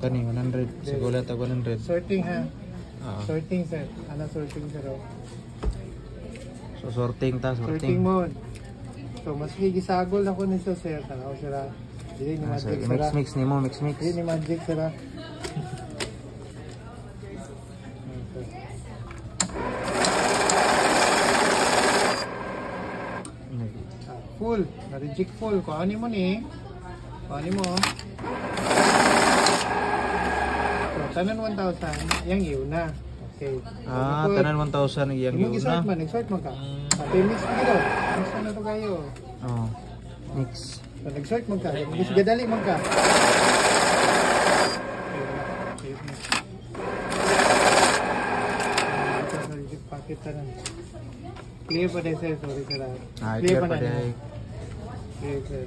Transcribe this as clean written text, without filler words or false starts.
kani 100 siguro tag 100. Sorting ha. Sorting sir. Ano sorting sir? So sorting Sorting mode. So mas gigisagol ako nito sir. Tanaw sir. Dili ni magic sir. Mix nimo, mix. Dili ni magic sir. Full, na-reject full. Kuhanin mo ni. Kuhanin mo. So, tanan 1,000, yang iyo na. Okay. Tanan 1,000 yang iyo na. Nag-sort mo ka. Mix mo ka. Mix na to kayo. Mix. So, nag-sort mo ka. Mix gadali mo ka. Pakit tanan. Clear pa din sir. Sorry sir. Clear pa din. Clear sir.